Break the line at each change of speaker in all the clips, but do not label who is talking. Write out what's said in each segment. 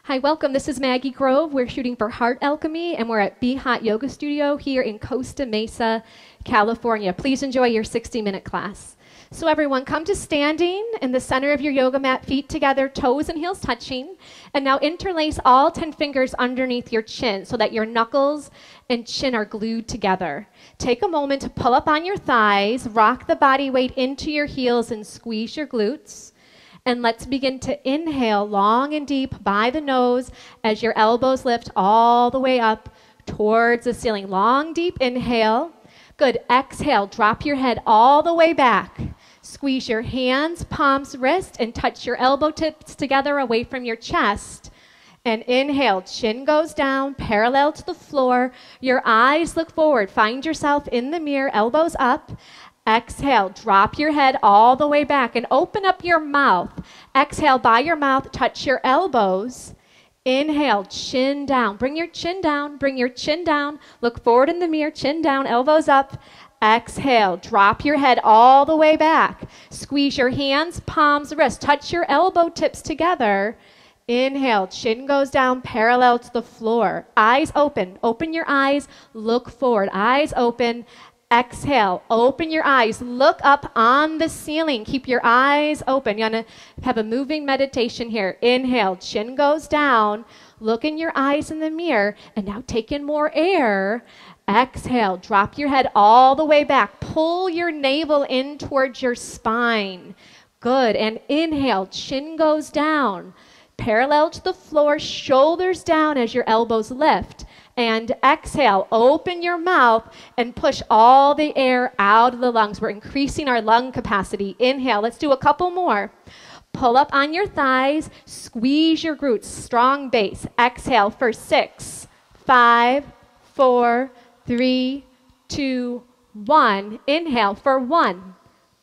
Hi, welcome. This is Maggie Grove. We're shooting for Heart Alchemy, and we're at Hot Yoga Studio here in Costa Mesa, California. Please enjoy your 60-minute class. So everyone, come to standing in the center of your yoga mat, feet together, toes and heels touching. And now interlace all 10 fingers underneath your chin so that your knuckles and chin are glued together. Take a moment to pull up on your thighs, rock the body weight into your heels and squeeze your glutes. And let's begin to inhale long and deep by the nose as your elbows lift all the way up towards the ceiling. Long, deep inhale. Good. Exhale. Drop your head all the way back. Squeeze your hands, palms, wrist, and touch your elbow tips together away from your chest. And inhale. Chin goes down, parallel to the floor. Your eyes look forward. Find yourself in the mirror, elbows up. Exhale, drop your head all the way back and open up your mouth. Exhale by your mouth, touch your elbows. Inhale, chin down. Bring your chin down, bring your chin down. Look forward in the mirror, chin down, elbows up. Exhale, drop your head all the way back. Squeeze your hands, palms, wrists. Touch your elbow tips together. Inhale, chin goes down, parallel to the floor. Eyes open. Open your eyes, look forward. Eyes open. Exhale, open your eyes, look up on the ceiling. Keep your eyes open. You're going to have a moving meditation here. Inhale, chin goes down. Look in your eyes in the mirror. And now take in more air. Exhale, drop your head all the way back. Pull your navel in towards your spine. Good. And inhale, chin goes down. Parallel to the floor, shoulders down as your elbows lift. And exhale, open your mouth and push all the air out of the lungs. We're increasing our lung capacity. Inhale, let's do a couple more. Pull up on your thighs, squeeze your glutes, strong base. Exhale for 6, 5, 4, 3, 2, 1. Inhale for 1,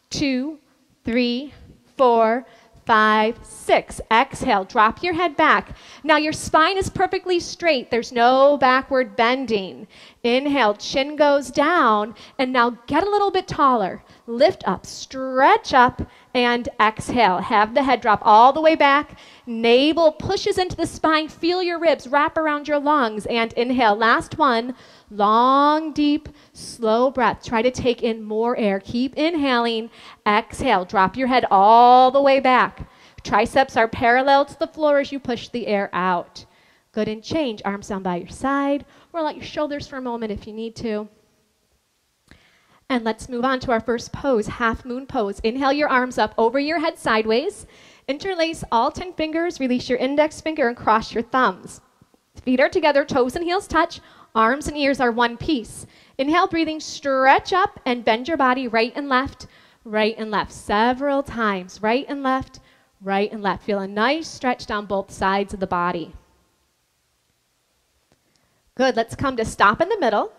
2, 3, 4, 5, 6. Exhale, drop your head back. Now your spine is perfectly straight. There's no backward bending. Inhale, chin goes down, and now get a little bit taller. Lift up, stretch up, and exhale. Have the head drop all the way back. Navel pushes into the spine. Feel your ribs wrap around your lungs, and inhale. Last one. Long, deep, slow breath. Try to take in more air. Keep inhaling. Exhale. Drop your head all the way back. Triceps are parallel to the floor as you push the air out. Good, and change. Arms down by your side. Roll out your shoulders for a moment if you need to. And let's move on to our first pose, Halfmoon pose. Inhale your arms up over your head sideways. Interlace all 10 fingers. Release your index finger and cross your thumbs. Feet are together, toes and heels touch. Arms and ears are one piece. Inhale, breathing, stretch up and bend your body right and left, several times. Right and left, right and left. Feel a nice stretch down both sides of the body. Good, let's come to stop in the middle.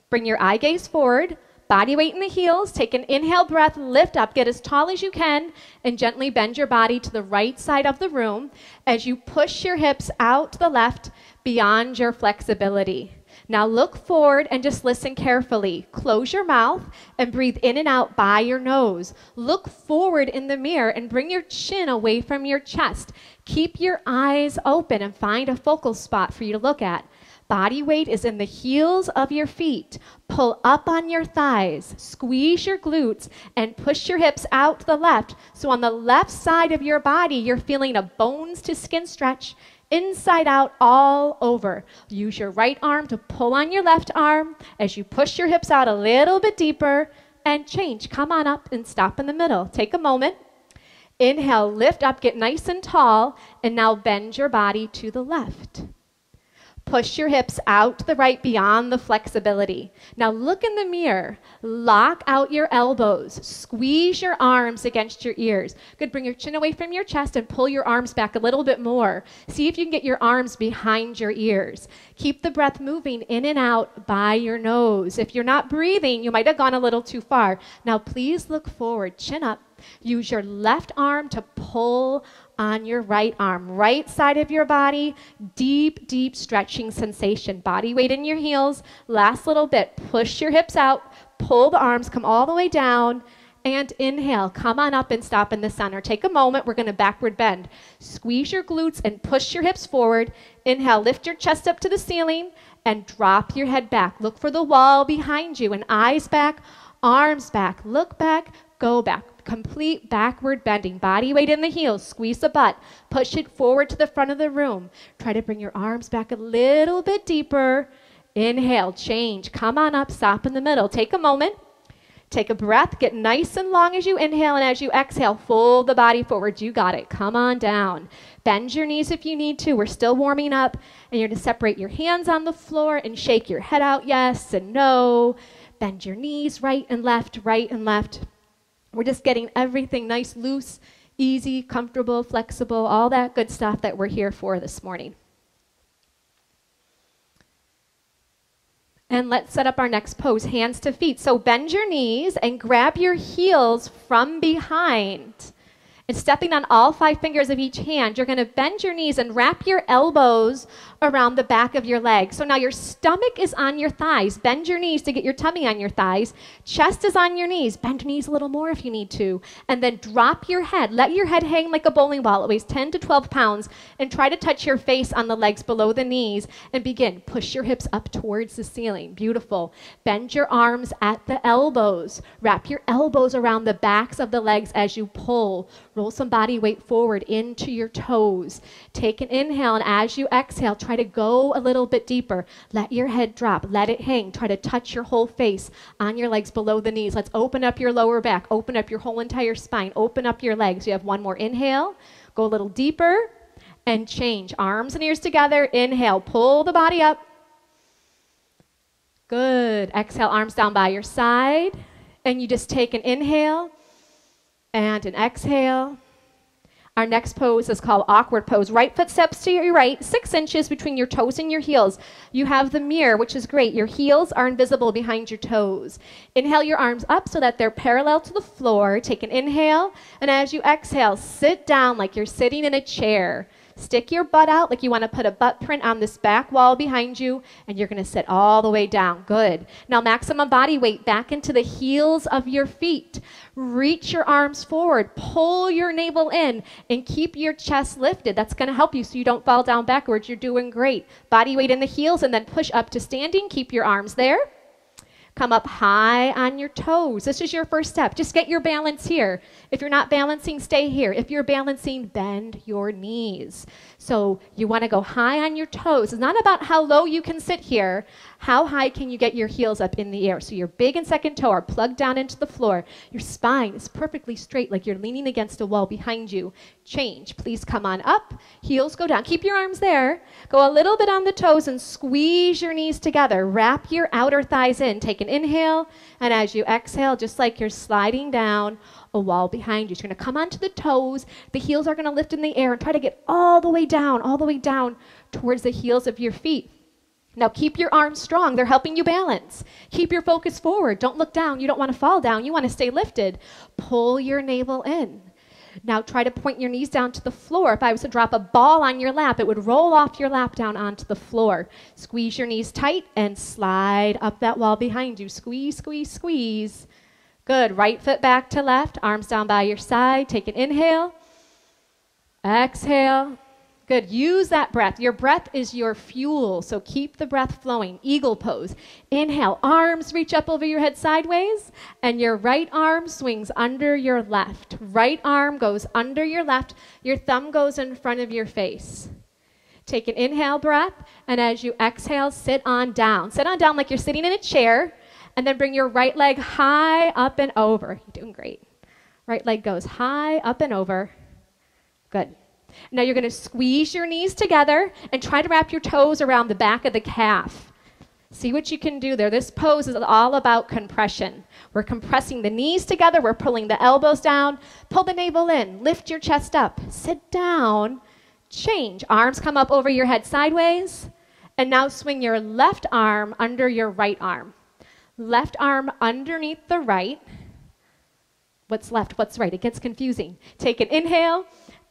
Bring your eye gaze forward, body weight in the heels. Take an inhale breath, lift up, get as tall as you can, and gently bend your body to the right side of the room as you push your hips out to the left beyond your flexibility. Now look forward and just listen carefully. Close your mouth and breathe in and out by your nose. Look forward in the mirror and bring your chin away from your chest. Keep your eyes open and find a focal spot for you to look at. Body weight is in the heels of your feet. Pull up on your thighs, squeeze your glutes, and push your hips out to the left. So on the left side of your body, you're feeling a bones to skin stretch, inside out, all over. Use your right arm to pull on your left arm as you push your hips out a little bit deeper and change. Come on up and stop in the middle. Take a moment. Inhale, lift up, get nice and tall, and now bend your body to the left. Push your hips out to the right beyond the flexibility. Now look in the mirror. Lock out your elbows. Squeeze your arms against your ears. Good. Bring your chin away from your chest and pull your arms back a little bit more. See if you can get your arms behind your ears. Keep the breath moving in and out by your nose. If you're not breathing, you might have gone a little too far. Now please look forward. Chin up. Use your left arm to pull on your right arm, right side of your body. Deep, deep stretching sensation. Body weight in your heels. Last little bit. Push your hips out. Pull the arms. Come all the way down. And inhale, come on up and stop in the center. Take a moment, we're gonna backward bend. Squeeze your glutes and push your hips forward. Inhale, lift your chest up to the ceiling and drop your head back. Look for the wall behind you and eyes back, arms back. Look back, go back. Complete backward bending. Body weight in the heels. Squeeze the butt. Push it forward to the front of the room. Try to bring your arms back a little bit deeper. Inhale, change. Come on up, stop in the middle. Take a moment. Take a breath. Get nice and long as you inhale, and as you exhale, fold the body forward. You got it. Come on down. Bend your knees if you need to. We're still warming up. And you're going to separate your hands on the floor and shake your head out yes and no. Bend your knees right and left, right and left. We're just getting everything nice, loose, easy, comfortable, flexible, all that good stuff that we're here for this morning. And let's set up our next pose, hands to feet. So bend your knees and grab your heels from behind. And stepping on all 5 fingers of each hand, you're going to bend your knees and wrap your elbows around the back of your legs. So now your stomach is on your thighs. Bend your knees to get your tummy on your thighs. Chest is on your knees. Bend your knees a little more if you need to. And then drop your head. Let your head hang like a bowling ball. It weighs 10 to 12 pounds. And try to touch your face on the legs below the knees. And begin. Push your hips up towards the ceiling. Beautiful. Bend your arms at the elbows. Wrap your elbows around the backs of the legs as you pull. Roll some body weight forward into your toes. Take an inhale, and as you exhale, try to go a little bit deeper. Let your head drop. Let it hang. Try to touch your whole face on your legs below the knees. Let's open up your lower back. Open up your whole entire spine. Open up your legs. You have one more inhale. Go a little deeper and change. Arms and ears together. Inhale. Pull the body up. Good. Exhale, arms down by your side. And you just take an inhale and an exhale. Our next pose is called awkward pose. Right foot steps to your right, 6 inches between your toes and your heels. You have the mirror, which is great. Your heels are invisible behind your toes. Inhale your arms up so that they're parallel to the floor. Take an inhale, and as you exhale, sit down like you're sitting in a chair. Stick your butt out like you want to put a butt print on this back wall behind you, and you're going to sit all the way down. Good. Now maximum body weight back into the heels of your feet. Reach your arms forward. Pull your navel in and keep your chest lifted. That's going to help you so you don't fall down backwards. You're doing great. Body weight in the heels, and then push up to standing. Keep your arms there. Come up high on your toes. This is your first step. Just get your balance here. If you're not balancing, stay here. If you're balancing, bend your knees. So you want to go high on your toes. It's not about how low you can sit here. How high can you get your heels up in the air? So your big and second toe are plugged down into the floor. Your spine is perfectly straight like you're leaning against a wall behind you. Change. Please come on up. Heels go down. Keep your arms there. Go a little bit on the toes and squeeze your knees together. Wrap your outer thighs in. Take an inhale, and as you exhale, just like you're sliding down a wall behind you. You're going to come onto the toes. The heels are going to lift in the air and try to get all the way down towards the heels of your feet. Now keep your arms strong. They're helping you balance. Keep your focus forward. Don't look down. You don't want to fall down. You want to stay lifted. Pull your navel in. Now try to point your knees down to the floor. If I was to drop a ball on your lap, it would roll off your lap down onto the floor. Squeeze your knees tight and slide up that wall behind you. Squeeze, squeeze, squeeze. Good. Right foot back to left. Arms down by your side. Take an inhale. Exhale. Good. Use that breath. Your breath is your fuel, so keep the breath flowing. Eagle pose. Inhale. Arms reach up over your head sideways, and your right arm swings under your left. Right arm goes under your left. Your thumb goes in front of your face. Take an inhale breath, and as you exhale, sit on down. Sit on down like you're sitting in a chair, and then bring your right leg high up and over. You're doing great. Right leg goes high up and over. Good. Now you're going to squeeze your knees together and try to wrap your toes around the back of the calf. See what you can do there. This pose is all about compression. We're compressing the knees together. We're pulling the elbows down. Pull the navel in. Lift your chest up. Sit down. Change. Arms come up over your head sideways. And now swing your left arm under your right arm. Left arm underneath the right. What's left? What's right? It gets confusing. Take an inhale.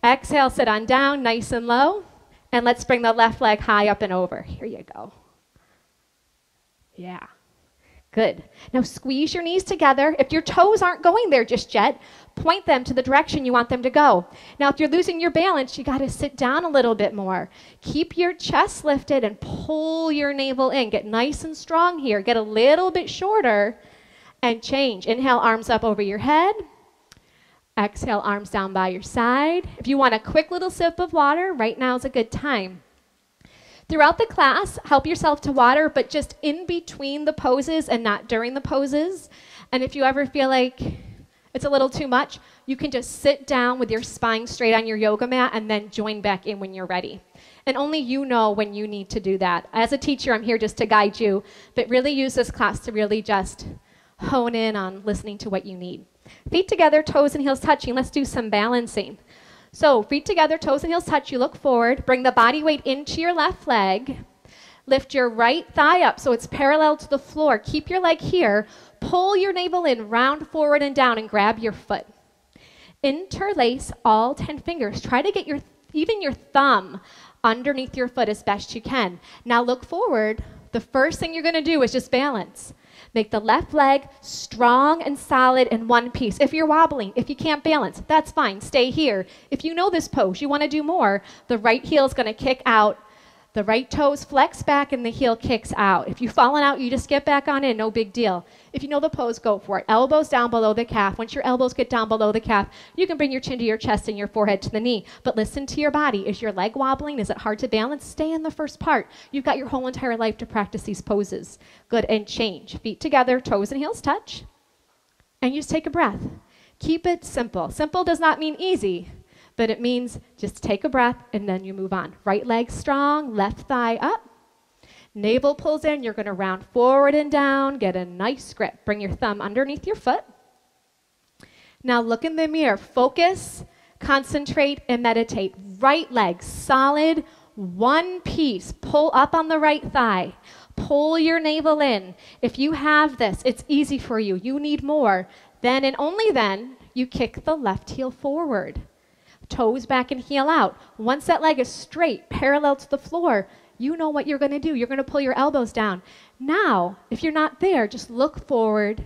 Exhale, sit on down, nice and low. And let's bring the left leg high up and over. Here you go. Yeah. Good. Now squeeze your knees together. If your toes aren't going there just yet, point them to the direction you want them to go. Now if you're losing your balance, you got to sit down a little bit more. Keep your chest lifted and pull your navel in. Get nice and strong here. Get a little bit shorter and change. Inhale, arms up over your head. Exhale, arms down by your side. If you want a quick little sip of water, right now is a good time. Throughout the class, help yourself to water, but just in between the poses and not during the poses. And if you ever feel like it's a little too much, you can just sit down with your spine straight on your yoga mat and then join back in when you're ready. And only you know when you need to do that. As a teacher, I'm here just to guide you, but really use this class to really just hone in on listening to what you need. Feet together, toes and heels touching. Let's do some balancing. So feet together, toes and heels touch. You look forward. Bring the body weight into your left leg. Lift your right thigh up so it's parallel to the floor. Keep your leg here. Pull your navel in, round forward and down, and grab your foot. Interlace all 10 fingers. Try to get even your thumb underneath your foot as best you can. Now look forward. The first thing you're going to do is just balance. Make the left leg strong and solid in one piece. If you're wobbling, if you can't balance, that's fine. Stay here. If you know this pose, you want to do more, the right heel is going to kick out. The right toes flex back and the heel kicks out. If you've fallen out, you just get back on in, no big deal. If you know the pose, go for it. Elbows down below the calf. Once your elbows get down below the calf, you can bring your chin to your chest and your forehead to the knee. But listen to your body. Is your leg wobbling? Is it hard to balance? Stay in the first part. You've got your whole entire life to practice these poses. Good, and change. Feet together, toes and heels touch. And you just take a breath. Keep it simple. Simple does not mean easy, but it means just take a breath and then you move on. Right leg strong, left thigh up. Navel pulls in. You're going to round forward and down. Get a nice grip. Bring your thumb underneath your foot. Now look in the mirror. Focus, concentrate, and meditate. Right leg solid, one piece. Pull up on the right thigh. Pull your navel in. If you have this, it's easy for you. You need more. Then and only then, you kick the left heel forward. Toes back and heel out. Once that leg is straight, parallel to the floor, you know what you're going to do. You're going to pull your elbows down. Now, if you're not there, just look forward.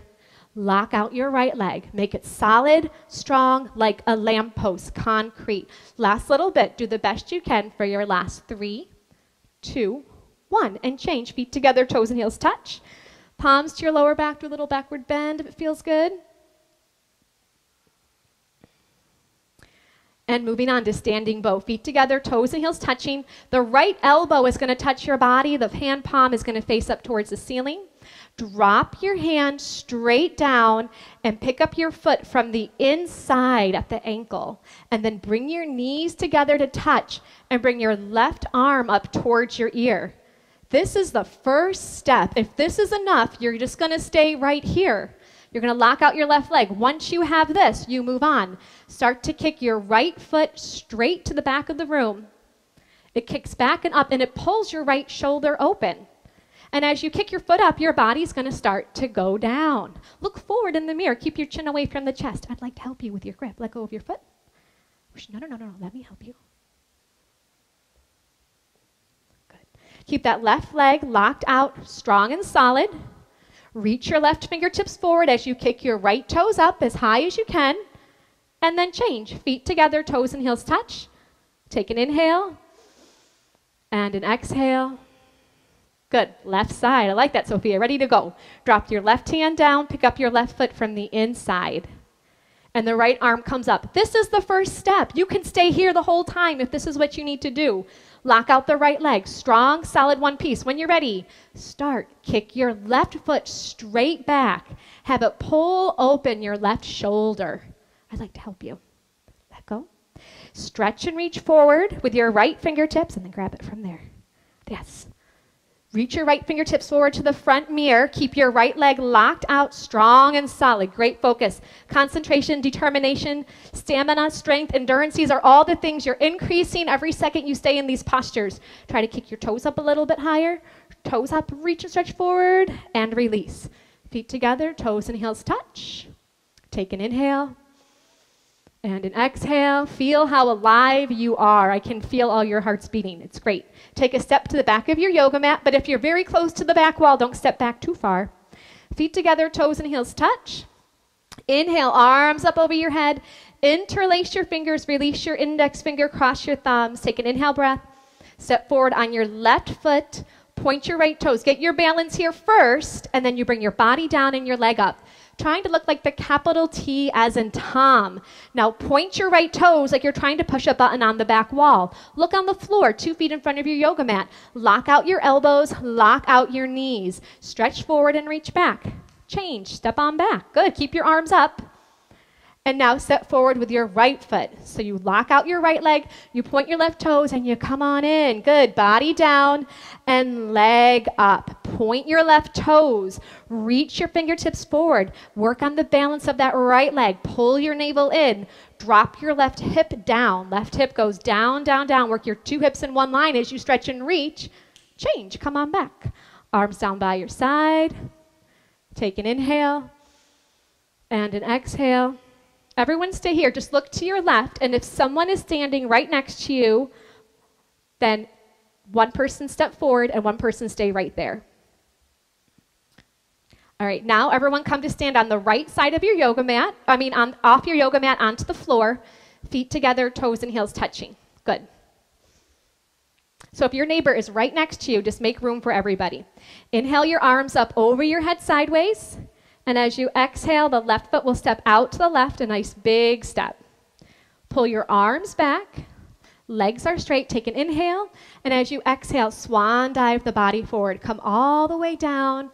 Lock out your right leg. Make it solid, strong, like a lamppost, concrete. Last little bit. Do the best you can for your last 3, 2, 1. And change. Feet together, toes and heels touch. Palms to your lower back. Do a little backward bend if it feels good. And moving on to standing bow. Feet together, toes and heels touching. The right elbow is going to touch your body. The hand palm is going to face up towards the ceiling. Drop your hand straight down and pick up your foot from the inside at the ankle. And then bring your knees together to touch and bring your left arm up towards your ear. This is the first step. If this is enough, you're just going to stay right here. You're going to lock out your left leg. Once you have this, you move on. Start to kick your right foot straight to the back of the room. It kicks back and up, and it pulls your right shoulder open. And as you kick your foot up, your body's going to start to go down. Look forward in the mirror. Keep your chin away from the chest. I'd like to help you with your grip. Let go of your foot. No. Let me help you. Good. Keep that left leg locked out, strong and solid. Reach your left fingertips forward as you kick your right toes up as high as you can. And then change. Feet together, toes and heels touch. Take an inhale and an exhale. Good. Left side. I like that, Sophia. Ready to go. Drop your left hand down. Pick up your left foot from the inside. And the right arm comes up. This is the first step. You can stay here the whole time if this is what you need to do. Lock out the right leg. Strong, solid one piece. When you're ready, start. Kick your left foot straight back. Have it pull open your left shoulder. I'd like to help you. Let go. Stretch and reach forward with your right fingertips and then grab it from there. Yes. Reach your right fingertips forward to the front mirror. Keep your right leg locked out, strong and solid. Great focus. Concentration, determination, stamina, strength, endurance. These are all the things you're increasing every second you stay in these postures. Try to kick your toes up a little bit higher. Toes up, reach and stretch forward, and release. Feet together, toes and heels touch. Take an inhale and an exhale. Feel how alive you are. I can feel all your hearts beating. It's great. Take a step to the back of your yoga mat, but if you're very close to the back wall, don't step back too far. Feet together, toes and heels touch. Inhale, arms up over your head. Interlace your fingers, release your index finger, cross your thumbs. Take an inhale breath. Step forward on your left foot. Point your right toes. Get your balance here first, and then you bring your body down and your leg up, trying to look like the capital T as in Tom. Now point your right toes like you're trying to push a button on the back wall. Look on the floor, 2 feet in front of your yoga mat. Lock out your elbows, lock out your knees. Stretch forward and reach back. Change, step on back. Good, keep your arms up. And now step forward with your right foot. So you lock out your right leg, you point your left toes, and you come on in. Good, body down and leg up. Point your left toes, reach your fingertips forward. Work on the balance of that right leg. Pull your navel in, drop your left hip down. Left hip goes down, down, down. Work your 2 hips in one line as you stretch and reach. Change, come on back. Arms down by your side. Take an inhale and an exhale. Everyone stay here. Just look to your left, and if someone is standing right next to you, then one person step forward and one person stay right there. All right, now everyone come to stand on the right side of your yoga mat. Off your yoga mat onto the floor, feet together, toes and heels touching. Good. So if your neighbor is right next to you, just make room for everybody. Inhale your arms up over your head sideways. And as you exhale, the left foot will step out to the left, a nice big step. Pull your arms back, legs are straight, take an inhale, and as you exhale, swan dive the body forward. Come all the way down,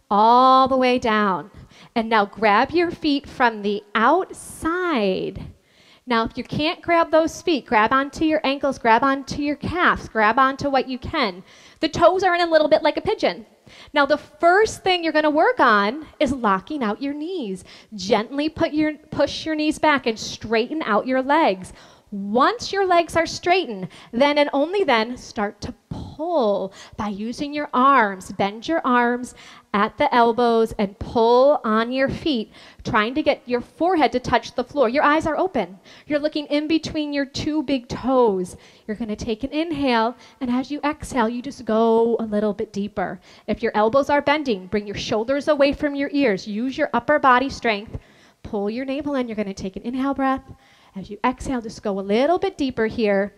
all the way down. And now grab your feet from the outside. Now, if you can't grab those feet, grab onto your ankles, grab onto your calves, grab onto what you can. The toes are in a little bit like a pigeon. Now, the first thing you're going to work on is locking out your knees. Gently push your knees back and straighten out your legs. Once your legs are straightened, then and only then start to pull by using your arms. Bend your arms at the elbows and pull on your feet, trying to get your forehead to touch the floor. Your eyes are open. You're looking in between your 2 big toes. You're going to take an inhale, and as you exhale, you just go a little bit deeper. If your elbows are bending, bring your shoulders away from your ears. Use your upper body strength. Pull your navel in. You're going to take an inhale breath. As you exhale, just go a little bit deeper here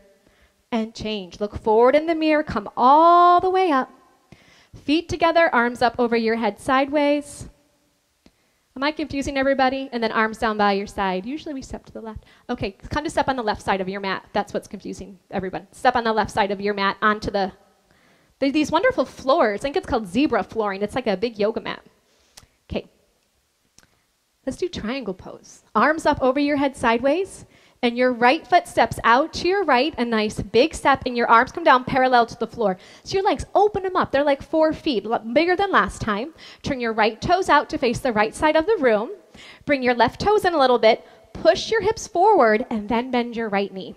and change. Look forward in the mirror. Come all the way up. Feet together, arms up over your head sideways. Am I confusing everybody? And then arms down by your side. Usually we step to the left. Okay, come to step on the left side of your mat. That's what's confusing everyone. Step on the left side of your mat onto these wonderful floors. I think it's called zebra flooring. It's like a big yoga mat. Okay. Let's do triangle pose. Arms up over your head sideways, and your right foot steps out to your right, a nice big step, and your arms come down parallel to the floor. So your legs, open them up. They're like 4 feet, a lot bigger than last time. Turn your right toes out to face the right side of the room. Bring your left toes in a little bit. Push your hips forward, and then bend your right knee.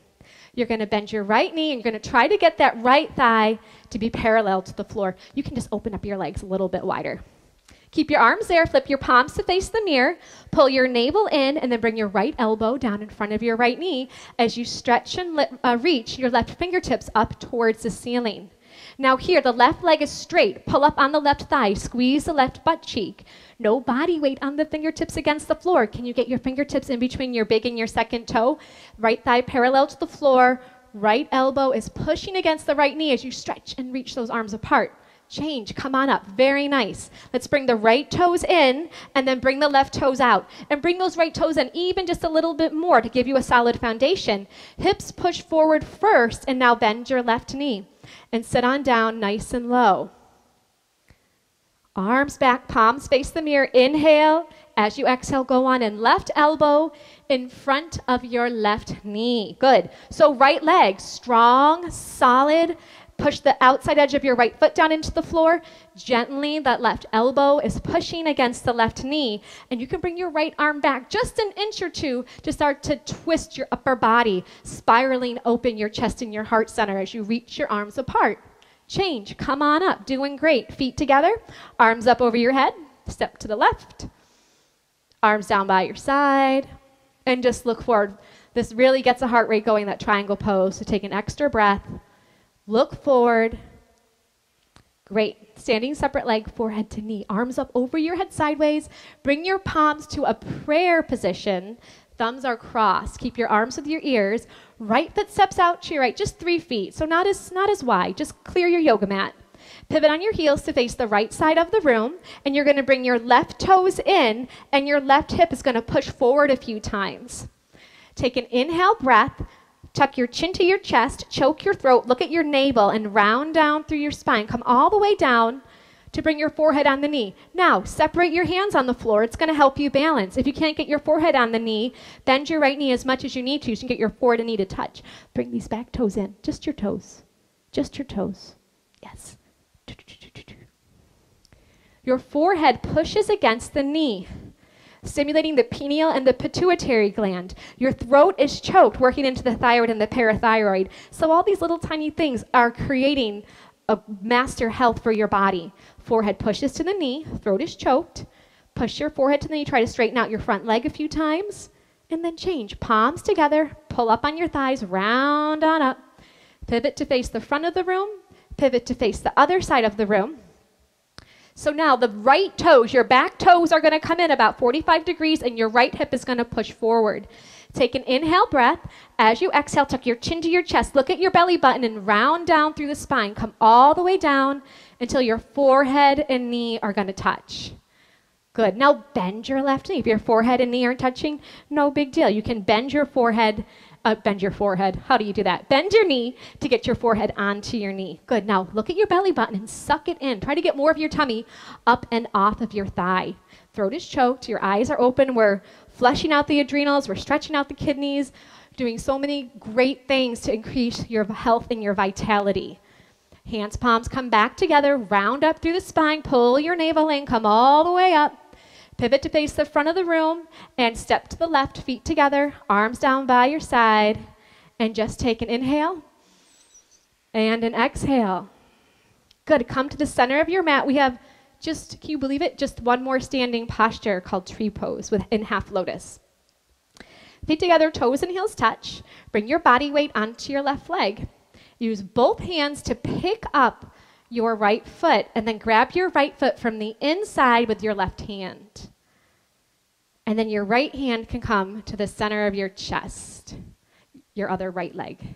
You're going to bend your right knee, and you're going to try to get that right thigh to be parallel to the floor. You can just open up your legs a little bit wider. Keep your arms there, flip your palms to face the mirror, pull your navel in, and then bring your right elbow down in front of your right knee as you stretch and reach your left fingertips up towards the ceiling. Now here, the left leg is straight. Pull up on the left thigh, squeeze the left butt cheek. No body weight on the fingertips against the floor. Can you get your fingertips in between your big and your second toe? Right thigh parallel to the floor, right elbow is pushing against the right knee as you stretch and reach those arms apart. Change, come on up, very nice. Let's bring the right toes in and then bring the left toes out. And bring those right toes in even just a little bit more to give you a solid foundation. Hips push forward first, and now bend your left knee. And sit on down nice and low. Arms back, palms face the mirror. Inhale. As you exhale, go on and left elbow in front of your left knee. Good. So right leg, strong, solid. Push the outside edge of your right foot down into the floor. Gently, that left elbow is pushing against the left knee. And you can bring your right arm back just an inch or two to start to twist your upper body, spiraling open your chest and your heart center as you reach your arms apart. Change, come on up, doing great. Feet together, arms up over your head, step to the left. Arms down by your side, and just look forward. This really gets the heart rate going, that triangle pose. So take an extra breath. Look forward, Great. Standing separate leg, forehead to knee. Arms up over your head sideways. Bring your palms to a prayer position. Thumbs are crossed. Keep your arms with your ears. Right foot steps out to your right, just 3 feet. So not as wide. Just clear your yoga mat. Pivot on your heels to face the right side of the room. And you're going to bring your left toes in. And your left hip is going to push forward a few times. Take an inhale breath. Tuck your chin to your chest, choke your throat, look at your navel, and round down through your spine. Come all the way down to bring your forehead on the knee. Now, separate your hands on the floor. It's going to help you balance. If you can't get your forehead on the knee, bend your right knee as much as you need to so you can get your forehead and knee to touch. Bring these back toes in. Just your toes. Just your toes. Yes. Your forehead pushes against the knee, stimulating the pineal and the pituitary gland. Your throat is choked, working into the thyroid and the parathyroid. So all these little tiny things are creating a master health for your body. Forehead pushes to the knee, throat is choked. Push your forehead to the knee, try to straighten out your front leg a few times, and then change. Palms together, pull up on your thighs, round on up. Pivot to face the front of the room, pivot to face the other side of the room. So now the right toes, your back toes are going to come in about 45 degrees and your right hip is going to push forward. Take an inhale breath. As you exhale, tuck your chin to your chest. Look at your belly button and round down through the spine. Come all the way down until your forehead and knee are going to touch. Good. Now bend your left knee. If your forehead and knee aren't touching, no big deal. You can bend your forehead. How do you do that? Bend your knee to get your forehead onto your knee. Good. Now look at your belly button and suck it in. Try to get more of your tummy up and off of your thigh. Throat is choked. Your eyes are open. We're flushing out the adrenals. We're stretching out the kidneys. Doing so many great things to increase your health and your vitality. Hands, palms come back together. Round up through the spine. Pull your navel in. Come all the way up. Pivot to face the front of the room and step to the left, feet together, arms down by your side, and just take an inhale and an exhale. Good. Come to the center of your mat. We have just, can you believe it? Just one more standing posture called tree pose in half lotus. Feet together, toes and heels touch. Bring your body weight onto your left leg. Use both hands to pick up your right foot and then grab your right foot from the inside with your left hand. And then your right hand can come to the center of your chest, your other right leg.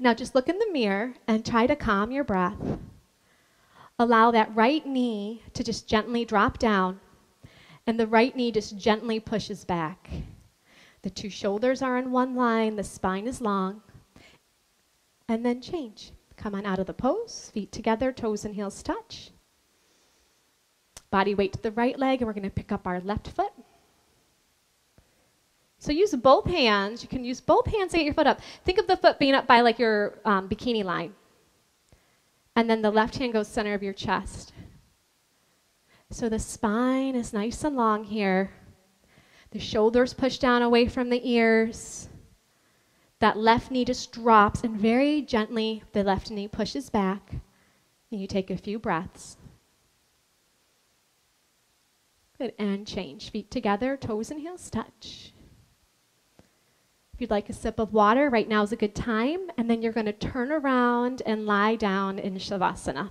Now just look in the mirror and try to calm your breath. Allow that right knee to just gently drop down and the right knee just gently pushes back. The two shoulders are in one line, the spine is long. And then change. Come on out of the pose, feet together, toes and heels touch. Body weight to the right leg, and we're going to pick up our left foot. So use both hands. You can use both hands to get your foot up. Think of the foot being up by like your bikini line. And then the left hand goes center of your chest. So the spine is nice and long here. The shoulders push down away from the ears. That left knee just drops, and very gently the left knee pushes back, and you take a few breaths. Good, and change. Feet together, toes and heels touch. If you'd like a sip of water, right now is a good time, and then you're going to turn around and lie down in Shavasana.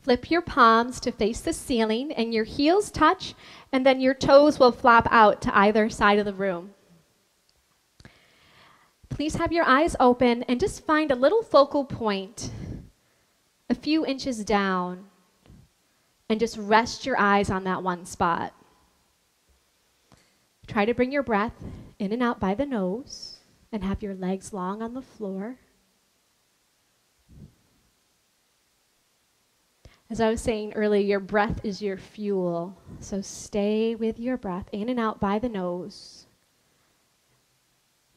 Flip your palms to face the ceiling and your heels touch, and then your toes will flop out to either side of the room. Please have your eyes open and just find a little focal point a few inches down and just rest your eyes on that one spot. Try to bring your breath in and out by the nose and have your legs long on the floor. As I was saying earlier, your breath is your fuel. So stay with your breath in and out by the nose.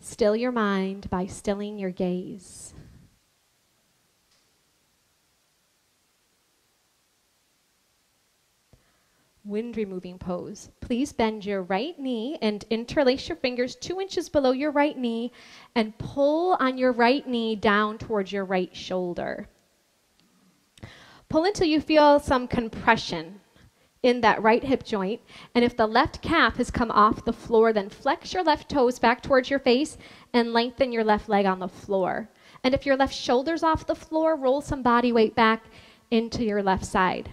Still your mind by stilling your gaze. wind removing pose. Please bend your right knee and interlace your fingers 2 inches below your right knee and pull on your right knee down towards your right shoulder. Pull until you feel some compression in that right hip joint. And if the left calf has come off the floor, then flex your left toes back towards your face and lengthen your left leg on the floor. And if your left shoulder's off the floor, roll some body weight back into your left side.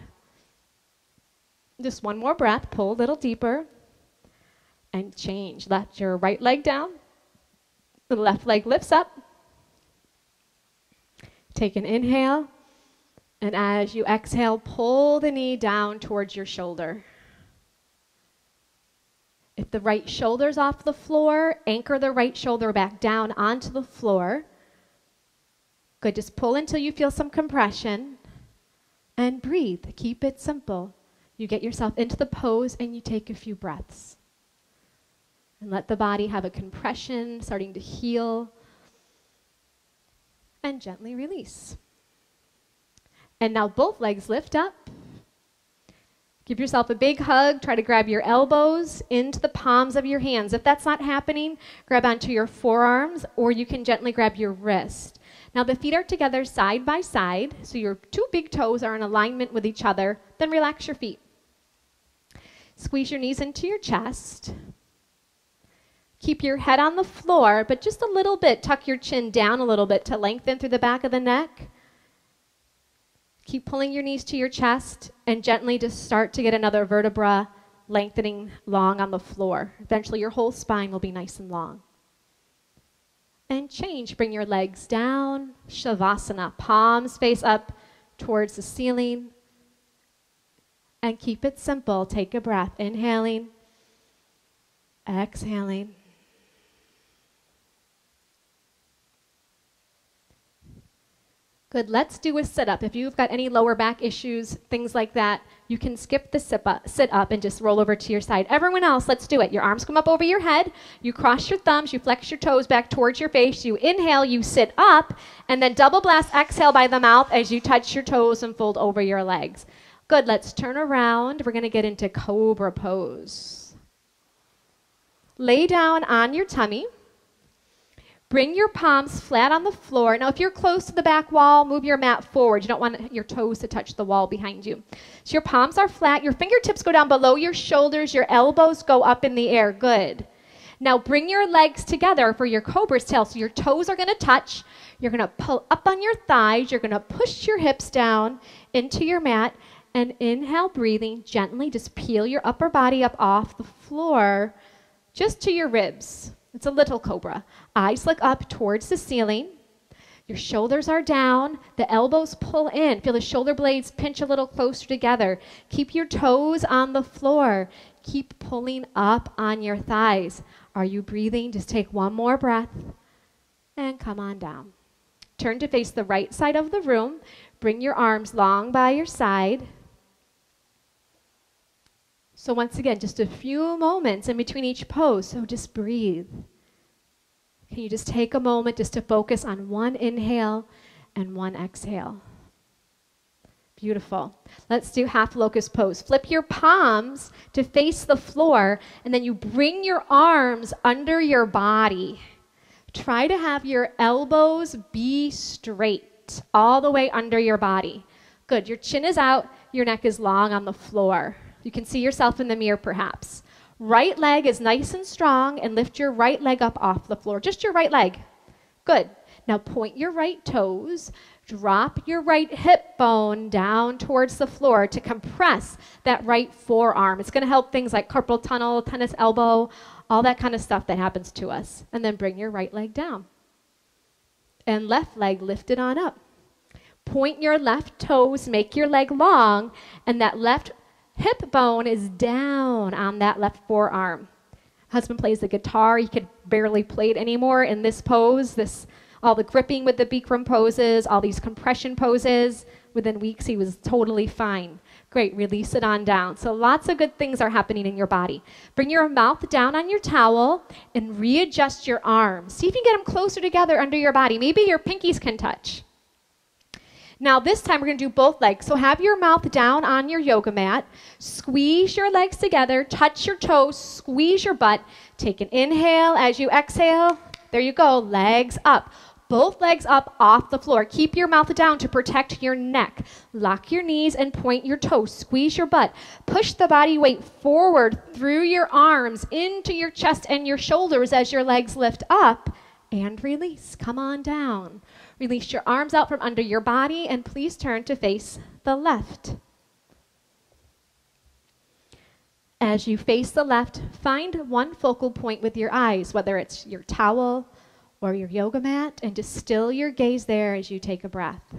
Just one more breath, pull a little deeper, and change. Let your right leg down, the left leg lifts up. Take an inhale, and as you exhale, pull the knee down towards your shoulder. If the right shoulder's off the floor, anchor the right shoulder back down onto the floor. Good, just pull until you feel some compression, and breathe. Keep it simple. You get yourself into the pose and you take a few breaths. And let the body have a compression, starting to heal. And gently release. And now both legs lift up. Give yourself a big hug. Try to grab your elbows into the palms of your hands. If that's not happening, grab onto your forearms, or you can gently grab your wrist. Now the feet are together side by side, so your 2 big toes are in alignment with each other. Then relax your feet. Squeeze your knees into your chest. Keep your head on the floor, but just a little bit. Tuck your chin down a little bit to lengthen through the back of the neck. Keep pulling your knees to your chest and gently just start to get another vertebra lengthening long on the floor. Eventually your whole spine will be nice and long. And change. Bring your legs down. Shavasana. Palms face up towards the ceiling. And keep it simple. Take a breath. Inhaling. Exhaling. Good. Let's do a sit-up. If you've got any lower back issues, things like that, you can skip the sit-up and just roll over to your side. Everyone else, let's do it. Your arms come up over your head. You cross your thumbs. You flex your toes back towards your face. You inhale. You sit up. And then double blast exhale by the mouth as you touch your toes and fold over your legs. Good. Let's turn around. We're going to get into Cobra Pose. Lay down on your tummy. Bring your palms flat on the floor. Now, if you're close to the back wall, move your mat forward. You don't want your toes to touch the wall behind you. So your palms are flat. Your fingertips go down below your shoulders. Your elbows go up in the air. Good. Now, bring your legs together for your cobra's tail. So your toes are going to touch. You're going to pull up on your thighs. You're going to push your hips down into your mat. And inhale, breathing gently. Just peel your upper body up off the floor just to your ribs. It's a little cobra. Eyes look up towards the ceiling. Your shoulders are down. The elbows pull in. Feel the shoulder blades pinch a little closer together. Keep your toes on the floor. Keep pulling up on your thighs. Are you breathing? Just take one more breath and come on down. Turn to face the right side of the room. Bring your arms long by your side. So once again, just a few moments in between each pose, so just breathe. Can you just take a moment just to focus on one inhale and one exhale? Beautiful. Let's do half locust pose. Flip your palms to face the floor, and then you bring your arms under your body. Try to have your elbows be straight all the way under your body. Good. Your chin is out, your neck is long on the floor. You can see yourself in the mirror perhaps. Right leg is nice and strong, and lift your right leg up off the floor. Just your right leg. Good. Now point your right toes. Drop your right hip bone down towards the floor to compress that right forearm. It's going to help things like carpal tunnel, tennis elbow, all that kind of stuff that happens to us. And then bring your right leg down. And left leg lifted on up. Point your left toes, make your leg long, and that left hip bone is down on that left forearm. Husband plays the guitar. He could barely play it anymore in this pose. All the gripping with the Bikram poses, all these compression poses. Within weeks, he was totally fine. Great, release it on down. So lots of good things are happening in your body. Bring your mouth down on your towel and readjust your arms. See if you can get them closer together under your body. Maybe your pinkies can touch. Now this time we're going to do both legs. So have your mouth down on your yoga mat. Squeeze your legs together. Touch your toes. Squeeze your butt. Take an inhale as you exhale. There you go. Legs up. Both legs up off the floor. Keep your mouth down to protect your neck. Lock your knees and point your toes. Squeeze your butt. Push the body weight forward through your arms into your chest and your shoulders as your legs lift up. And release. Come on down. Release your arms out from under your body and please turn to face the left. As you face the left, find one focal point with your eyes, whether it's your towel or your yoga mat, and just still your gaze there as you take a breath.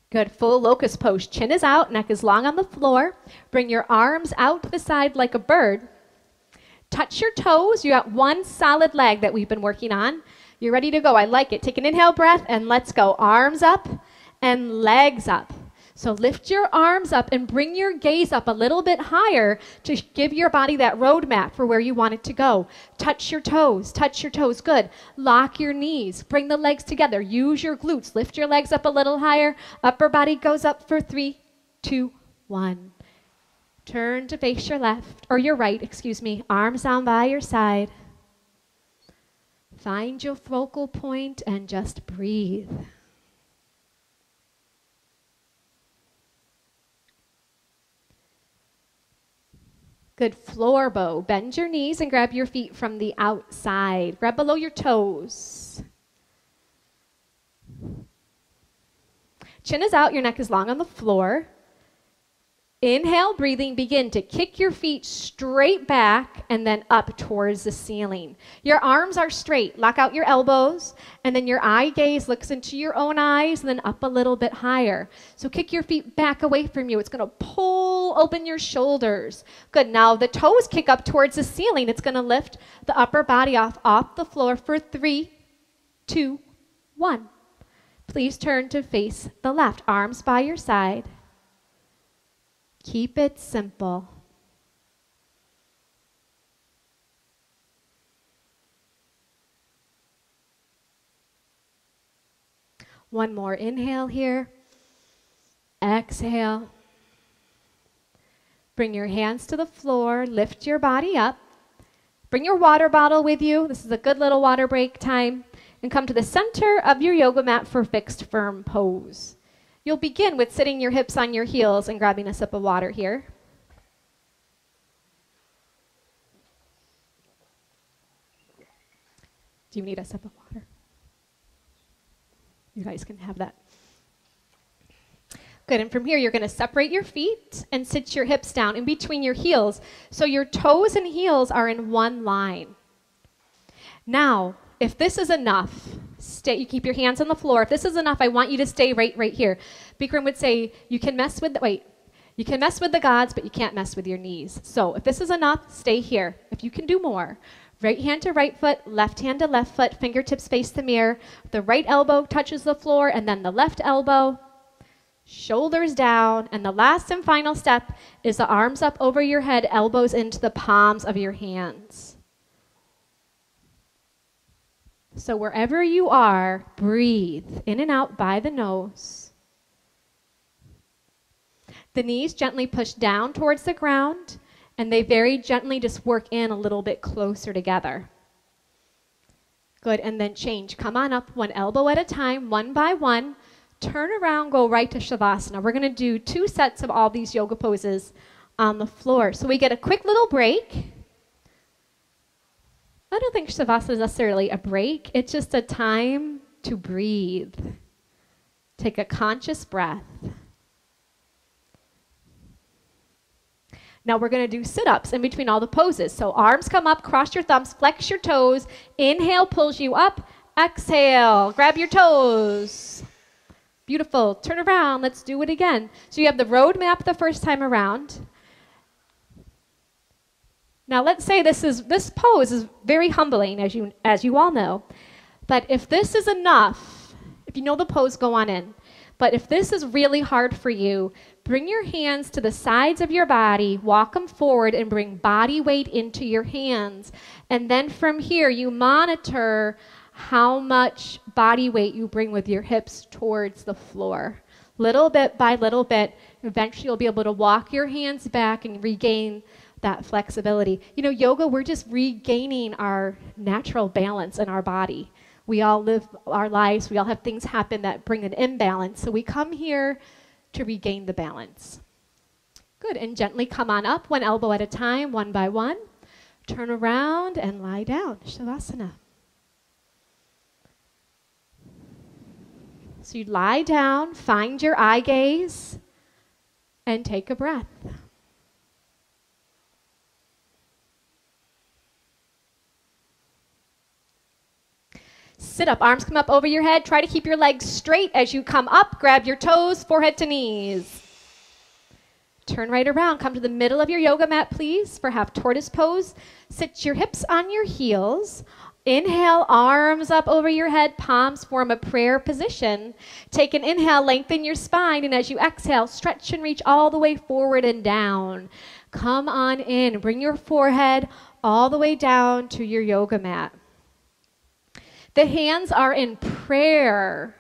Good, full locust pose. Chin is out, neck is long on the floor. Bring your arms out to the side like a bird. Touch your toes. You got one solid leg that we've been working on. You're ready to go. I like it. Take an inhale breath and let's go. Arms up and legs up. So lift your arms up and bring your gaze up a little bit higher to give your body that roadmap for where you want it to go. Touch your toes. Touch your toes. Good. Lock your knees. Bring the legs together. Use your glutes. Lift your legs up a little higher. Upper body goes up for 3, 2, 1. Turn to face your left, or your right, excuse me. Arms down by your side. Find your focal point and just breathe. Good, floor bow. Bend your knees and grab your feet from the outside. Grab below your toes. Chin is out, your neck is long on the floor. Inhale, breathing, begin to kick your feet straight back and then up towards the ceiling. Your arms are straight. Lock out your elbows, and then your eye gaze looks into your own eyes and then up a little bit higher. So kick your feet back away from you. It's going to pull open your shoulders. Good. Now the toes kick up towards the ceiling. It's going to lift the upper body off the floor for 3, 2, 1. Please turn to face the left. Arms by your side. Keep it simple. One more inhale here. Exhale. Bring your hands to the floor. Lift your body up. Bring your water bottle with you. This is a good little water break time. And come to the center of your yoga mat for fixed firm pose. You'll begin with sitting your hips on your heels and grabbing a sip of water here. Do you need a sip of water? You guys can have that. Good, and from here you're going to separate your feet and sit your hips down in between your heels so your toes and heels are in one line. Now, if this is enough, you keep your hands on the floor. If this is enough, I want you to stay right here. Bikram would say, you can mess with the gods, but you can't mess with your knees. So if this is enough, stay here. If you can do more, right hand to right foot, left hand to left foot, fingertips face the mirror. The right elbow touches the floor, and then the left elbow, shoulders down. And the last and final step is the arms up over your head, elbows into the palms of your hands. So wherever you are, breathe in and out by the nose. The knees gently push down towards the ground, and they very gently just work in a little bit closer together. Good, and then change. Come on up one elbow at a time, one by one. Turn around, go right to Shavasana. We're going to do 2 sets of all these yoga poses on the floor. So we get a quick little break. I don't think Savasana is necessarily a break. It's just a time to breathe. Take a conscious breath. Now we're going to do sit-ups in between all the poses. So arms come up, cross your thumbs, flex your toes. Inhale pulls you up. Exhale, grab your toes. Beautiful. Turn around. Let's do it again. So you have the road map the first time around. Now let's say this pose is very humbling, as you all know. But if this is enough, if you know the pose, go on in. But if this is really hard for you, bring your hands to the sides of your body, walk them forward, and bring body weight into your hands. And then from here, you monitor how much body weight you bring with your hips towards the floor. Little bit by little bit, eventually you'll be able to walk your hands back and regain that flexibility. You know, yoga, we're just regaining our natural balance in our body. We all live our lives, we all have things happen that bring an imbalance. So we come here to regain the balance. Good, and gently come on up, one elbow at a time, one by one. Turn around and lie down, Shavasana. So you lie down, find your eye gaze, and take a breath. Sit up, arms come up over your head. Try to keep your legs straight as you come up. Grab your toes, forehead to knees. Turn right around. Come to the middle of your yoga mat, please, for half tortoise pose. Sit your hips on your heels. Inhale, arms up over your head, palms form a prayer position. Take an inhale, lengthen your spine, and as you exhale, stretch and reach all the way forward and down. Come on in. Bring your forehead all the way down to your yoga mat. The hands are in prayer.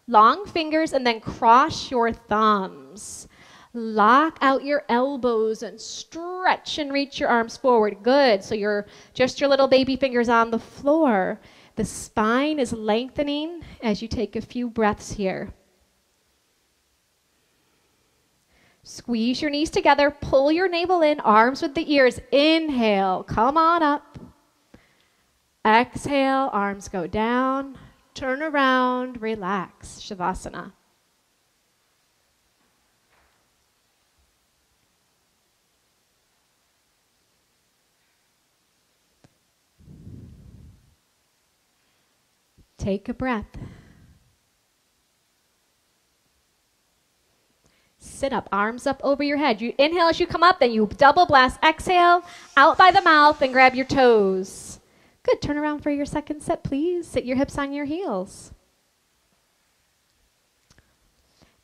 Long fingers and then cross your thumbs. Lock out your elbows and stretch and reach your arms forward. Good. So you're just your little baby fingers on the floor. The spine is lengthening as you take a few breaths here. Squeeze your knees together. Pull your navel in, arms with the ears. Inhale. Come on up. Exhale, arms go down, turn around, relax, Shavasana. Take a breath. Sit up, arms up over your head. You inhale as you come up, then you double blast, exhale, out by the mouth and grab your toes. Good, turn around for your second set, please. Sit your hips on your heels.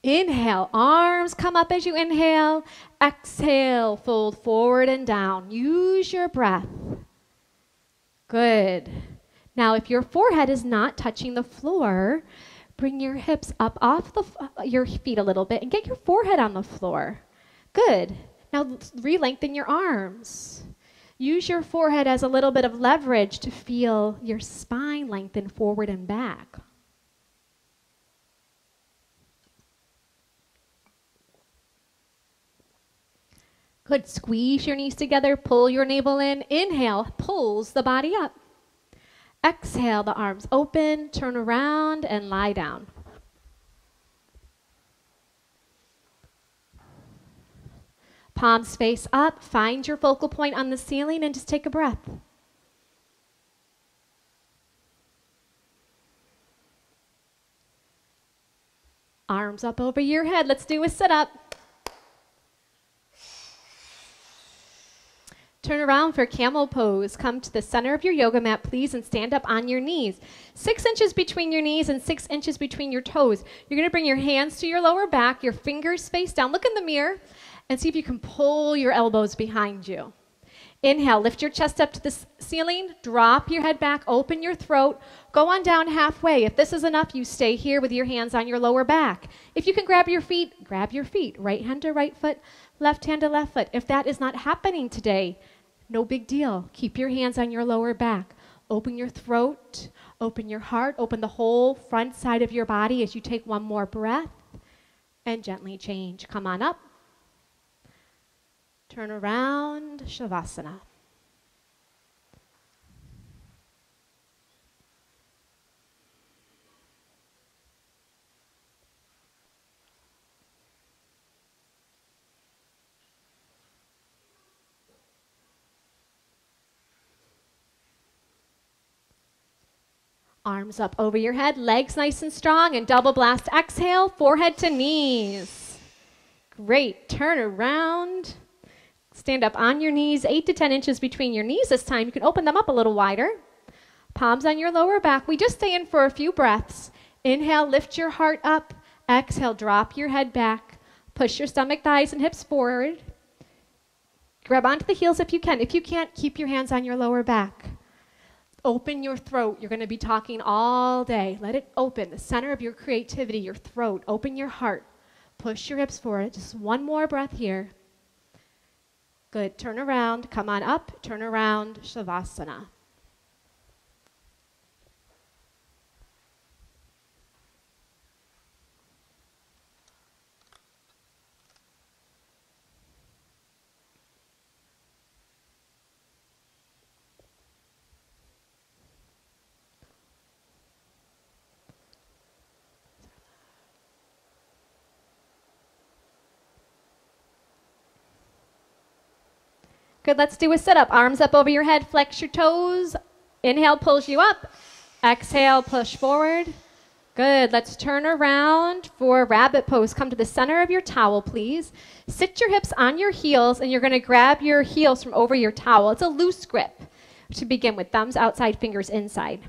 Inhale, arms come up as you inhale. Exhale, fold forward and down. Use your breath. Good. Now, if your forehead is not touching the floor, bring your hips up off your feet a little bit and get your forehead on the floor. Good. Now, re-lengthen your arms. Use your forehead as a little bit of leverage to feel your spine lengthen forward and back. Good. Squeeze your knees together. Pull your navel in. Inhale, pulls the body up. Exhale, the arms open. Turn around and lie down. Palms face up, find your focal point on the ceiling and just take a breath. Arms up over your head. Let's do a sit-up. Turn around for Camel Pose. Come to the center of your yoga mat, please, and stand up on your knees. 6 inches between your knees and 6 inches between your toes. You're going to bring your hands to your lower back, your fingers face down. Look in the mirror and see if you can pull your elbows behind you. Inhale, lift your chest up to the ceiling, drop your head back, open your throat, go on down halfway. If this is enough, you stay here with your hands on your lower back. If you can grab your feet, right hand to right foot, left hand to left foot. If that is not happening today, no big deal. Keep your hands on your lower back. Open your throat, open your heart, open the whole front side of your body as you take one more breath and gently change. Come on up. Turn around, Shavasana. Arms up over your head, legs nice and strong, and double blast. Exhale, forehead to knees. Great. Turn around. Stand up on your knees, 8 to 10 inches between your knees this time. You can open them up a little wider. Palms on your lower back. We just stay in for a few breaths. Inhale, lift your heart up. Exhale, drop your head back. Push your stomach, thighs, and hips forward. Grab onto the heels if you can. If you can't, keep your hands on your lower back. Open your throat. You're going to be talking all day. Let it open. The center of your creativity, your throat. Open your heart. Push your hips forward. Just one more breath here. Good. Turn around. Come on up. Turn around. Shavasana. Good, let's do a sit-up. Arms up over your head, flex your toes. Inhale, pulls you up. Exhale, push forward. Good, let's turn around for rabbit pose. Come to the center of your towel, please. Sit your hips on your heels, and you're gonna grab your heels from over your towel. It's a loose grip to begin with, thumbs outside, fingers inside.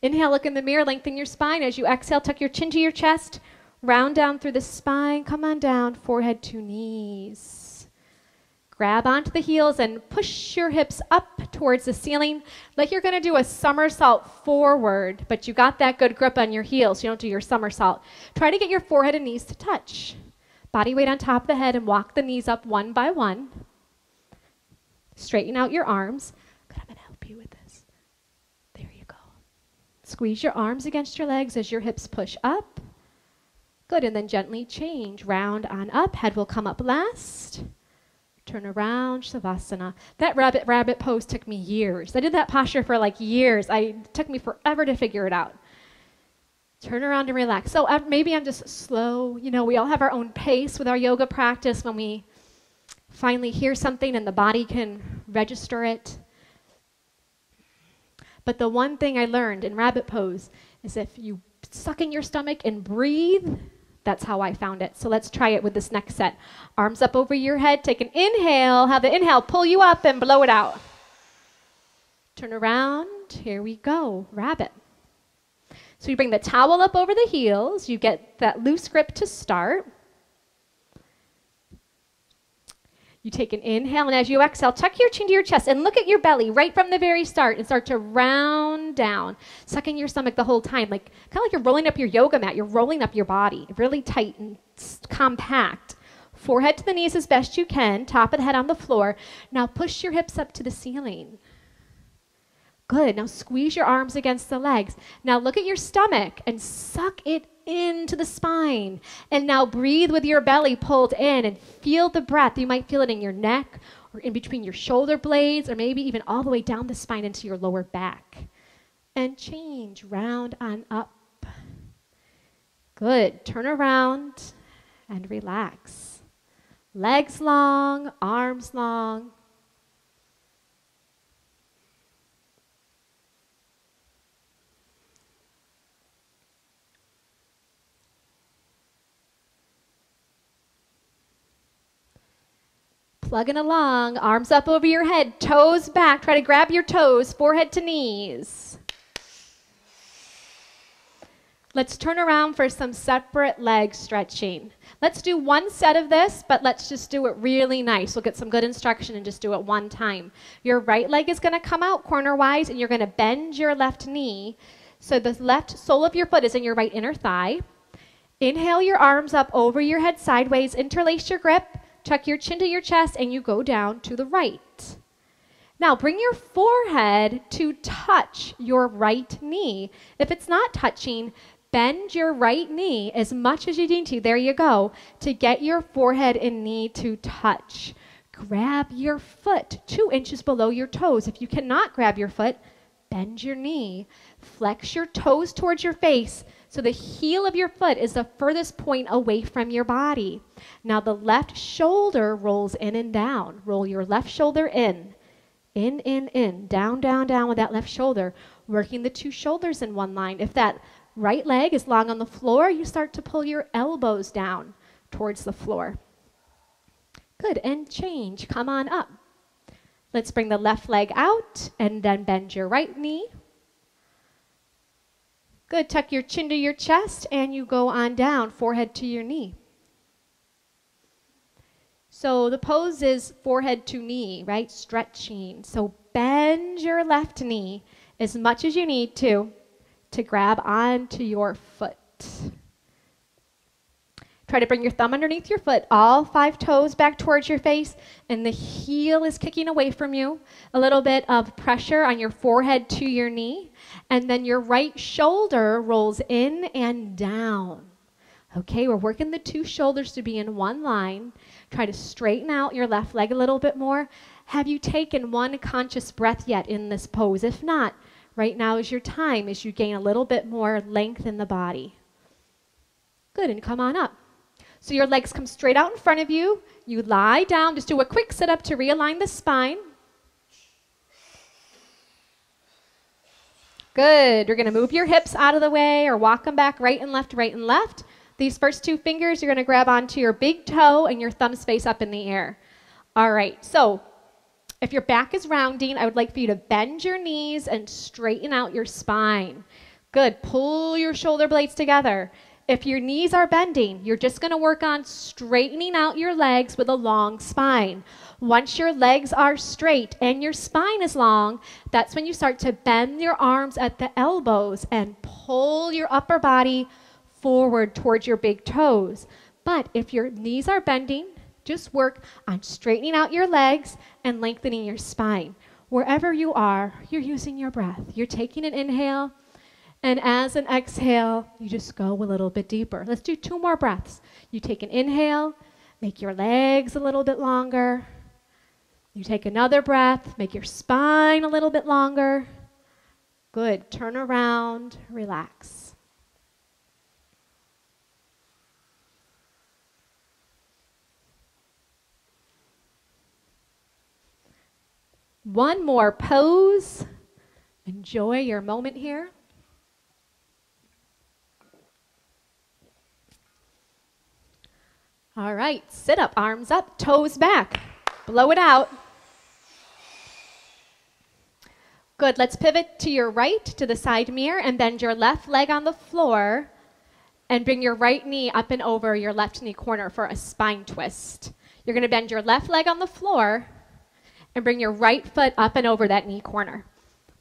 Inhale, look in the mirror, lengthen your spine. As you exhale, tuck your chin to your chest, round down through the spine, come on down, forehead to knees. Grab onto the heels and push your hips up towards the ceiling like you're going to do a somersault forward, but you got that good grip on your heels. You don't do your somersault. Try to get your forehead and knees to touch. Body weight on top of the head and walk the knees up one by one. Straighten out your arms. Good, I'm going to help you with this. There you go. Squeeze your arms against your legs as your hips push up. Good, and then gently change. Round on up. Head will come up last. Turn around, Savasana. That rabbit pose took me years. I did that posture for like years. It took me forever to figure it out. Turn around and relax. So maybe I'm just slow. You know, we all have our own pace with our yoga practice when we finally hear something and the body can register it. But the one thing I learned in rabbit pose is if you suck in your stomach and breathe, that's how I found it. So let's try it with this next set. Arms up over your head. Take an inhale. Have the inhale pull you up and blow it out. Turn around. Here we go. Rabbit. So you bring the towel up over the heels. You get that loose grip to start. You take an inhale, and as you exhale, tuck your chin to your chest and look at your belly right from the very start and start to round down, sucking your stomach the whole time, like kind of like you're rolling up your yoga mat. You're rolling up your body, really tight and compact. Forehead to the knees as best you can, top of the head on the floor. Now push your hips up to the ceiling. Good. Now squeeze your arms against the legs. Now look at your stomach and suck it into the spine. And now breathe with your belly pulled in and feel the breath. You might feel it in your neck or in between your shoulder blades or maybe even all the way down the spine into your lower back. And change, round on up. Good. Turn around and relax. Legs long, arms long. Plugging along, arms up over your head, toes back. Try to grab your toes, forehead to knees. Let's turn around for some separate leg stretching. Let's do one set of this, but let's just do it really nice. We'll get some good instruction and just do it one time. Your right leg is going to come out corner-wise, and you're going to bend your left knee. So the left sole of your foot is in your right inner thigh. Inhale your arms up over your head sideways, interlace your grip. Tuck your chin to your chest, and you go down to the right. Now, bring your forehead to touch your right knee. If it's not touching, bend your right knee as much as you need to. There you go. To get your forehead and knee to touch. Grab your foot 2 inches below your toes. If you cannot grab your foot, bend your knee. Flex your toes towards your face. So the heel of your foot is the furthest point away from your body. Now the left shoulder rolls in and down. Roll your left shoulder in. In. Down, down, down with that left shoulder. Working the 2 shoulders in one line. If that right leg is long on the floor, you start to pull your elbows down towards the floor. Good, and change. Come on up. Let's bring the left leg out and then bend your right knee. Good. Tuck your chin to your chest and you go on down, forehead to your knee. So the pose is forehead to knee, right? Stretching. So bend your left knee as much as you need to grab onto your foot. Try to bring your thumb underneath your foot, all 5 toes back towards your face, and the heel is kicking away from you. A little bit of pressure on your forehead to your knee, and then your right shoulder rolls in and down. Okay, we're working the 2 shoulders to be in one line. Try to straighten out your left leg a little bit more. Have you taken one conscious breath yet in this pose? If not, right now is your time as you gain a little bit more length in the body. Good, and come on up. So your legs come straight out in front of you. You lie down. Just do a quick sit-up to realign the spine. Good. You're going to move your hips out of the way or walk them back right and left, right and left. These first 2 fingers, you're going to grab onto your big toe and your thumbs face up in the air. All right. So if your back is rounding, I would like for you to bend your knees and straighten out your spine. Good. Pull your shoulder blades together. If your knees are bending, you're just going to work on straightening out your legs with a long spine. Once your legs are straight and your spine is long, that's when you start to bend your arms at the elbows and pull your upper body forward towards your big toes. But if your knees are bending, just work on straightening out your legs and lengthening your spine. Wherever you are, you're using your breath. You're taking an inhale. And as an exhale, you just go a little bit deeper. Let's do 2 more breaths. You take an inhale, make your legs a little bit longer. You take another breath, make your spine a little bit longer. Good. Turn around, relax. One more pose. Enjoy your moment here. All right, sit up, arms up, toes back. Blow it out. Good, let's pivot to your right, to the side mirror, and bend your left leg on the floor, and bring your right knee up and over your left knee corner for a spine twist. You're gonna bend your left leg on the floor, and bring your right foot up and over that knee corner.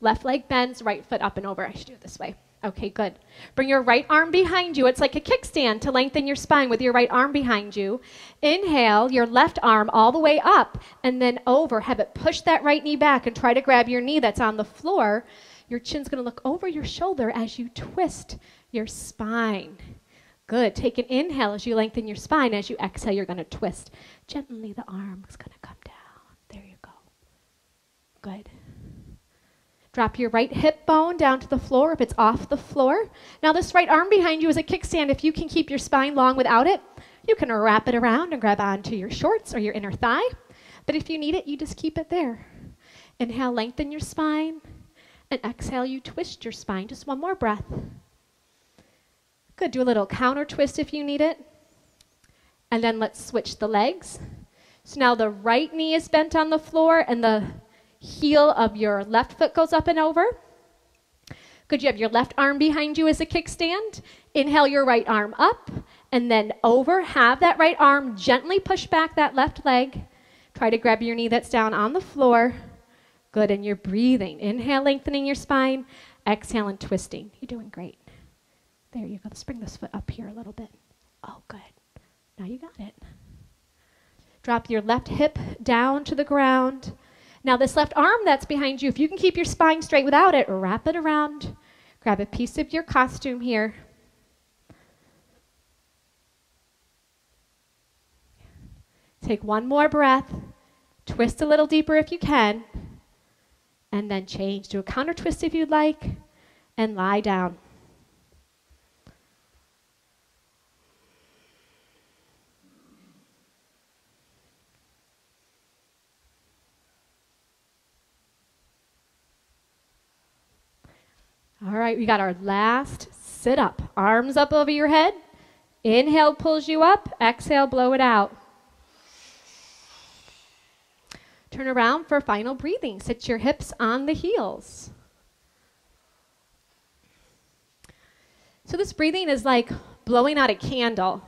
Left leg bends, right foot up and over. I should do it this way. Okay, good. Bring your right arm behind you. It's like a kickstand to lengthen your spine with your right arm behind you. Inhale, your left arm all the way up and then over. Have it push that right knee back and try to grab your knee that's on the floor. Your chin's going to look over your shoulder as you twist your spine. Good. Take an inhale as you lengthen your spine. As you exhale, you're going to twist. Gently, the arm is going to come down. There you go. Good. Drop your right hip bone down to the floor if it's off the floor. Now this right arm behind you is a kickstand. If you can keep your spine long without it, you can wrap it around and grab onto your shorts or your inner thigh. But if you need it, you just keep it there. Inhale, lengthen your spine. And exhale, you twist your spine. Just one more breath. Good. Do a little counter twist if you need it. And then let's switch the legs. So now the right knee is bent on the floor and the heel of your left foot goes up and over. Good, you have your left arm behind you as a kickstand. Inhale your right arm up and then over. Have that right arm gently push back that left leg. Try to grab your knee that's down on the floor. Good, and you're breathing. Inhale, lengthening your spine. Exhale and twisting. You're doing great. There you go. Let's bring this foot up here a little bit. Oh, good. Now you got it. Drop your left hip down to the ground. Now this left arm that's behind you, if you can keep your spine straight without it, wrap it around. Grab a piece of your costume here. Take one more breath. Twist a little deeper if you can. And then change. Do a counter twist if you'd like. And lie down. All right, we got our last sit up. Arms up over your head. Inhale pulls you up. Exhale, blow it out. Turn around for final breathing. Sit your hips on the heels. So this breathing is like blowing out a candle.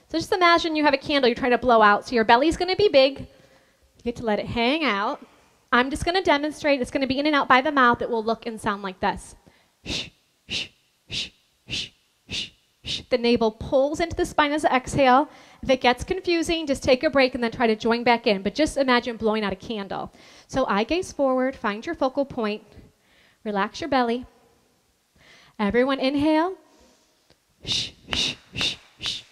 So just imagine you have a candle you're trying to blow out. So your belly's going to be big. You get to let it hang out. I'm just going to demonstrate. It's going to be in and out by the mouth. It will look and sound like this. Shh, shh, shh, shh, shh, shh. The navel pulls into the spine as an exhale. If it gets confusing, just take a break and then try to join back in. But just imagine blowing out a candle. So eye gaze forward. Find your focal point. Relax your belly. Everyone inhale. Shh, shh, shh, shh.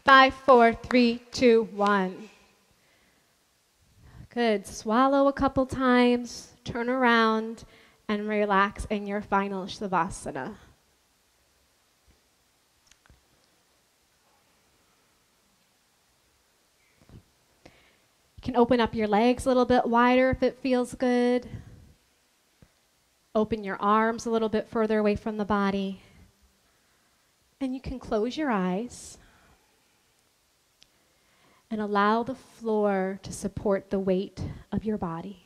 Five, four, three, two, one. Good. Swallow a couple times, turn around, and relax in your final Shavasana. You can open up your legs a little bit wider if it feels good. Open your arms a little bit further away from the body. And you can close your eyes. And allow the floor to support the weight of your body.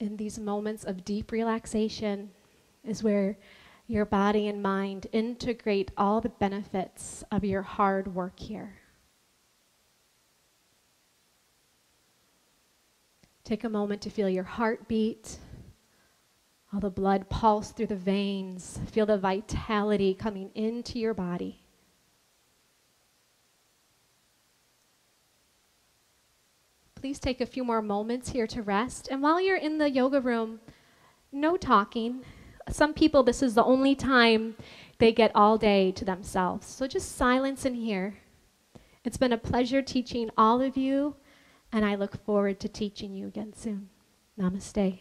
In these moments of deep relaxation is where your body and mind integrate all the benefits of your hard work here. Take a moment to feel your heartbeat. All the blood pulse through the veins. Feel the vitality coming into your body. Please take a few more moments here to rest. And while you're in the yoga room, no talking. Some people, this is the only time they get all day to themselves. So just silence in here. It's been a pleasure teaching all of you, and I look forward to teaching you again soon. Namaste.